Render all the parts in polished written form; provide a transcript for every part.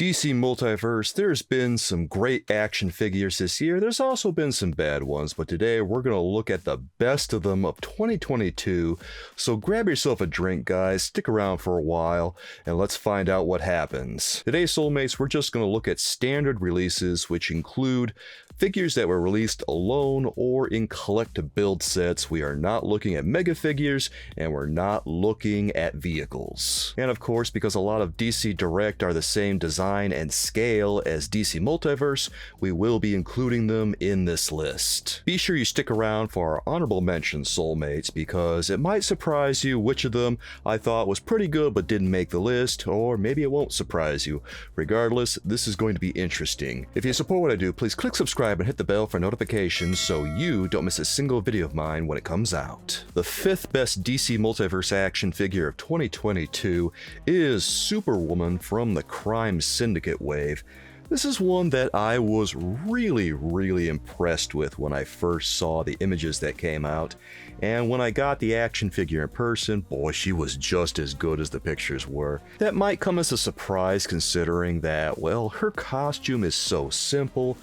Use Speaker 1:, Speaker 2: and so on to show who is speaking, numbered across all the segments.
Speaker 1: DC Multiverse, there's been some great action figures this year. There's also been some bad ones, but today we're going to look at the best of them of 2022. So grab yourself a drink, guys, stick around for a while, and let's find out what happens. Today, Soulmates, we're just going to look at standard releases, which include figures that were released alone or in collect-to-build sets. We are not looking at mega figures, and we're not looking at vehicles. And of course, because a lot of DC Direct are the same design and scale as DC Multiverse, we will be including them in this list. Be sure you stick around for our honorable mentions, Soulmates, because it might surprise you which of them I thought was pretty good but didn't make the list, or maybe it won't surprise you. Regardless, this is going to be interesting. If you support what I do, please click subscribe and hit the bell for notifications so you don't miss a single video of mine when it comes out. The fifth best DC Multiverse action figure of 2022 is Superwoman from the Crime Syndicate wave. This is one that I was really impressed with when I first saw the images that came out, and when I got the action figure in person, boy, she was just as good as the pictures were. That might come as a surprise considering that, well, her costume is so simple,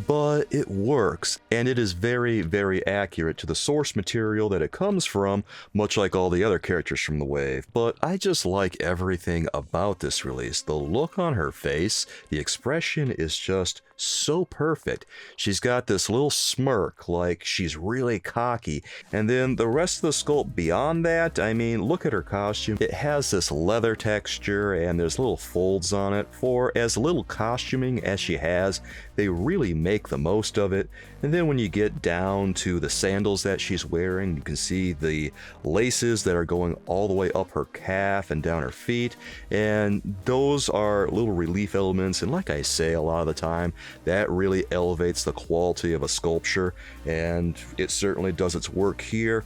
Speaker 1: but it works, and it is very accurate to the source material that it comes from, much like all the other characters from the wave. But I just like everything about this release. The look on her face, the expression is just so perfect. She's got this little smirk, like she's really cocky, and then the rest of the sculpt beyond that, I mean, look at her costume. It has this leather texture, and there's little folds on it. For as little costuming as she has, they really make the most of it. And then when you get down to the sandals that she's wearing, you can see the laces that are going all the way up her calf and down her feet, and those are little relief elements, and like I say a lot of the time, that really elevates the quality of a sculpture, and it certainly does its work here.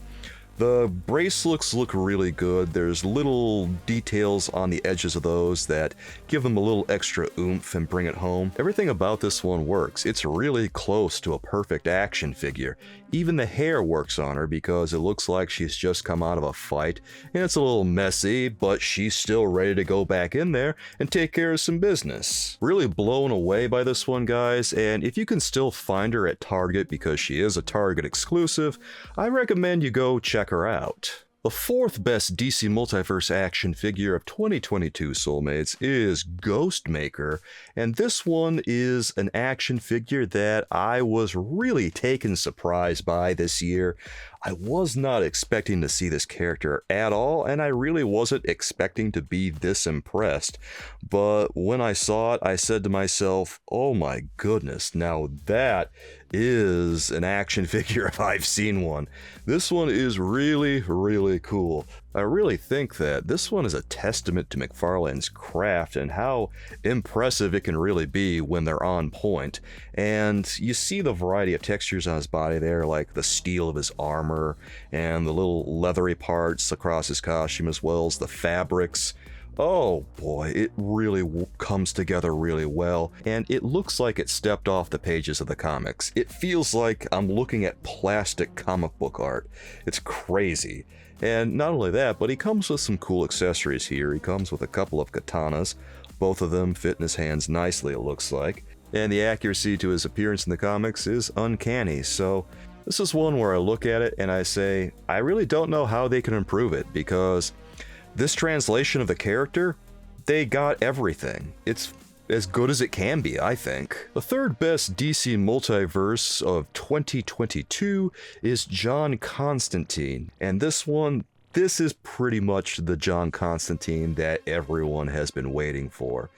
Speaker 1: The bracelets look really good. There's little details on the edges of those that give them a little extra oomph and bring it home. Everything about this one works. It's really close to a perfect action figure. Even the hair works on her because it looks like she's just come out of a fight, and it's a little messy, but she's still ready to go back in there and take care of some business. Really blown away by this one, guys, and if you can still find her at Target because she is a Target exclusive, I recommend you go check her out. The fourth best DC Multiverse action figure of 2022, Soulmates, is Ghostmaker, and this one is an action figure that I was really taken surprise by this year. I was not expecting to see this character at all, and I really wasn't expecting to be this impressed. But when I saw it, I said to myself, oh my goodness, now that is an action figure if I've seen one. This one is really cool. I really think that this one is a testament to McFarlane's craft and how impressive it can really be when they're on point. And you see the variety of textures on his body there, like the steel of his armor and the little leathery parts across his costume, as well as the fabrics. Oh boy, it really comes together really well, and it looks like it stepped off the pages of the comics. It feels like I'm looking at plastic comic book art. It's crazy. And not only that, but he comes with some cool accessories here. He comes with a couple of katanas. Both of them fit in his hands nicely, it looks like. And the accuracy to his appearance in the comics is uncanny, so this is one where I look at it and I say, I really don't know how they can improve it, because this translation of the character, they got everything. It's as good as it can be, I think. The third best DC Multiverse of 2022 is John Constantine, and this is pretty much the John Constantine that everyone has been waiting for.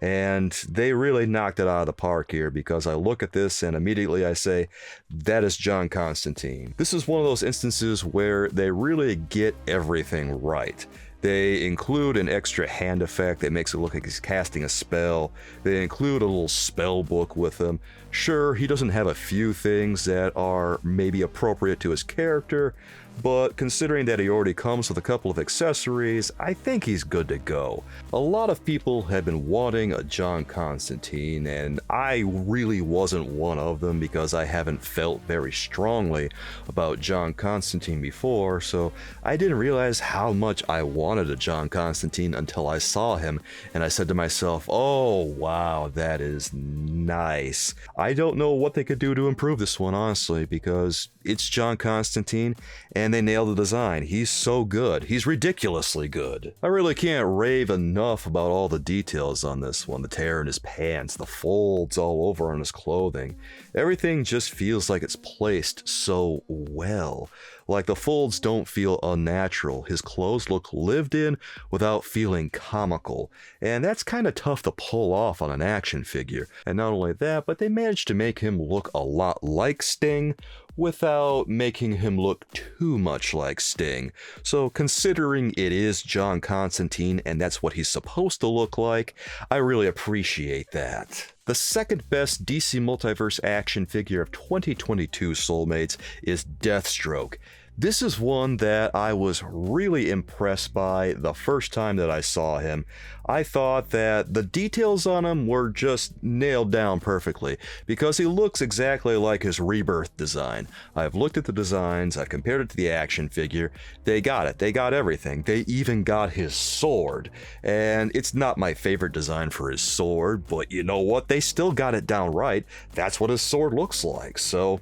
Speaker 1: And they really knocked it out of the park here, because I look at this and immediately I say, that is John Constantine. This is one of those instances where they really get everything right. They include an extra hand effect that makes it look like he's casting a spell. They include a little spell book with him. Sure, he doesn't have a few things that are maybe appropriate to his character, but considering that he already comes with a couple of accessories, I think he's good to go. A lot of people have been wanting a John Constantine, and I really wasn't one of them because I haven't felt very strongly about John Constantine before, so I didn't realize how much I wanted a John Constantine until I saw him, and I said to myself, oh wow, that is nice. I don't know what they could do to improve this one, honestly, because it's John Constantine, and they nailed the design. He's so good. He's ridiculously good. I really can't rave enough about all the details on this one. The tear in his pants, the folds all over on his clothing. Everything just feels like it's placed so well. Like the folds don't feel unnatural. His clothes look lived in without feeling comical. And that's kind of tough to pull off on an action figure. And not only that, but they managed to make him look a lot like Sting without making him look too much like Sting. So considering it is John Constantine and that's what he's supposed to look like, I really appreciate that. The second best DC Multiverse action figure of 2022, Soulmates, is Deathstroke. This is one that I was really impressed by the first time that I saw him. I thought that the details on him were just nailed down perfectly because he looks exactly like his Rebirth design. I've looked at the designs, I've compared it to the action figure. They got it, they got everything. They even got his sword. And it's not my favorite design for his sword, but you know what? They still got it down right. That's what his sword looks like. So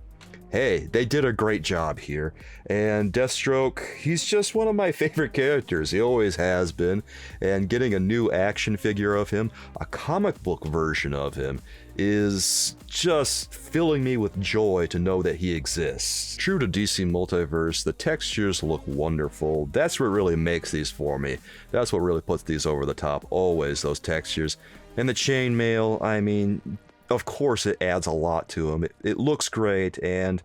Speaker 1: hey, they did a great job here, and Deathstroke, he's just one of my favorite characters. He always has been, and getting a new action figure of him, a comic book version of him, is just filling me with joy to know that he exists. True to DC Multiverse, the textures look wonderful. That's what really makes these for me. That's what really puts these over the top, always, those textures. And the chainmail, I mean, of course it adds a lot to him. It looks great, and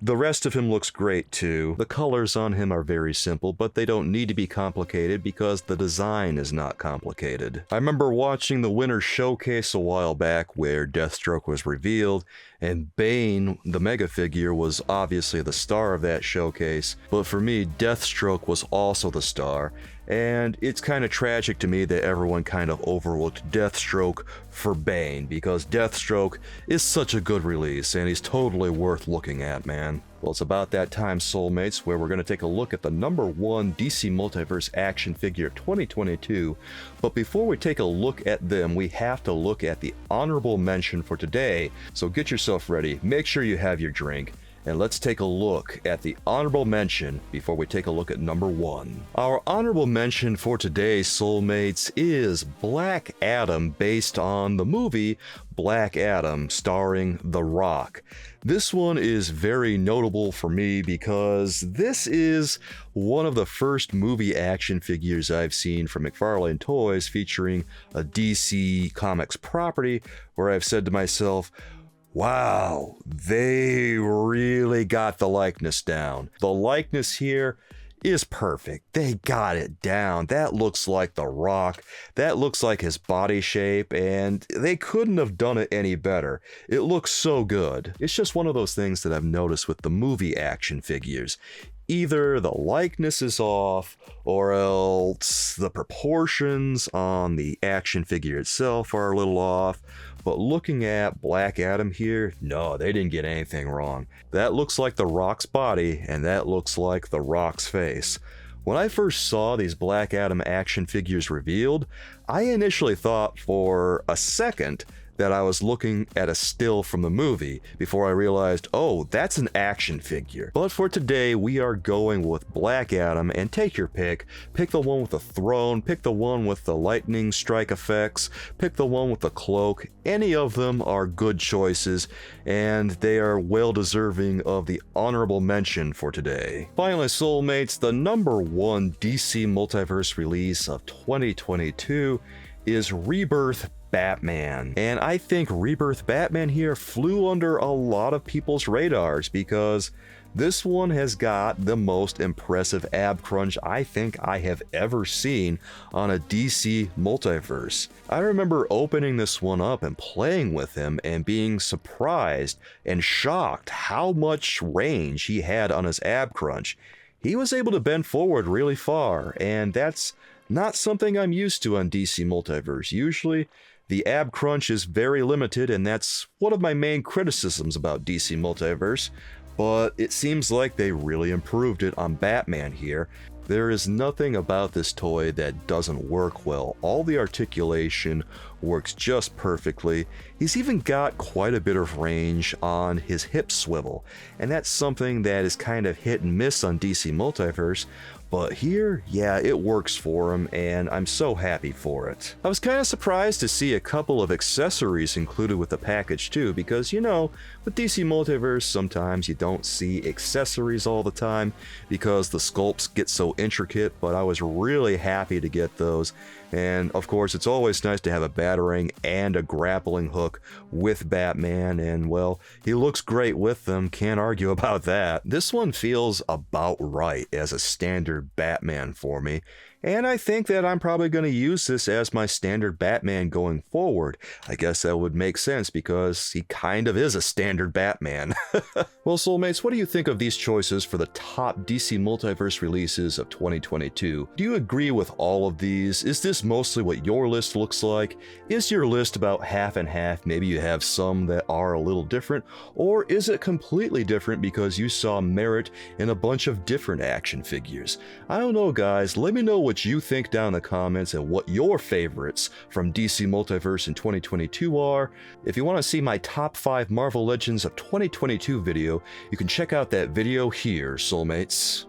Speaker 1: the rest of him looks great too. The colors on him are very simple, but they don't need to be complicated because the design is not complicated. I remember watching the Winter Showcase a while back where Deathstroke was revealed, and Bane, the mega figure, was obviously the star of that showcase, but for me, Deathstroke was also the star. And it's kind of tragic to me that everyone kind of overlooked Deathstroke for Bane, because Deathstroke is such a good release, and he's totally worth looking at, man. Well, it's about that time, Soulmates, where we're going to take a look at the #1 DC Multiverse action figure of 2022. But before we take a look at them, we have to look at the honorable mention for today. So get yourself ready, make sure you have your drink, and let's take a look at the honorable mention before we take a look at #1. Our honorable mention for today, Soulmates, is Black Adam, based on the movie Black Adam, starring The Rock. This one is very notable for me because this is one of the first movie action figures I've seen from McFarlane Toys featuring a DC Comics property where I've said to myself, wow, they really got the likeness down. The likeness here is perfect. They got it down. That looks like The Rock. That looks like his body shape, and they couldn't have done it any better. It looks so good. It's just one of those things that I've noticed with the movie action figures. Either the likeness is off, or else the proportions on the action figure itself are a little off. But looking at Black Adam here, no, they didn't get anything wrong. That looks like The Rock's body, and that looks like The Rock's face. When I first saw these Black Adam action figures revealed, I initially thought for a second that I was looking at a still from the movie before I realized, oh, that's an action figure. But for today, we are going with Black Adam, and take your pick. Pick the one with the throne, pick the one with the lightning strike effects, pick the one with the cloak. Any of them are good choices, and they are well deserving of the honorable mention for today. Finally, Soulmates, the #1 DC Multiverse release of 2022 is Rebirth Batman. And I think Rebirth Batman here flew under a lot of people's radars because this one has got the most impressive ab crunch I think I have ever seen on a DC Multiverse. I remember opening this one up and playing with him and being surprised and shocked how much range he had on his ab crunch. he was able to bend forward really far, and that's not something I'm used to on DC Multiverse. Usually, the ab crunch is very limited, and that's one of my main criticisms about DC Multiverse, but it seems like they really improved it on Batman here. There is nothing about this toy that doesn't work well. All the articulation works just perfectly. He's even got quite a bit of range on his hip swivel, and that's something that is kind of hit and miss on DC Multiverse. But here, yeah, it works for him, and I'm so happy for it. I was kind of surprised to see a couple of accessories included with the package too, because you know, with DC Multiverse, sometimes you don't see accessories all the time because the sculpts get so intricate, but I was really happy to get those. And of course, it's always nice to have a batarang and a grappling hook with Batman, and well, he looks great with them, can't argue about that. This one feels about right as a standard Batman for me, and I think that I'm probably going to use this as my standard Batman going forward. I guess that would make sense because he kind of is a standard Batman. Well, Soulmates, what do you think of these choices for the top DC Multiverse releases of 2022? Do you agree with all of these? Is this mostly what your list looks like? Is your list about half and half? Maybe you have some that are a little different, or is it completely different because you saw merit in a bunch of different action figures? I don't know, guys. Let me know what you think down in the comments and what your favorites from DC Multiverse in 2022 are. If you want to see my top 5 Marvel Legends of 2022 video, you can check out that video here, Soulmates.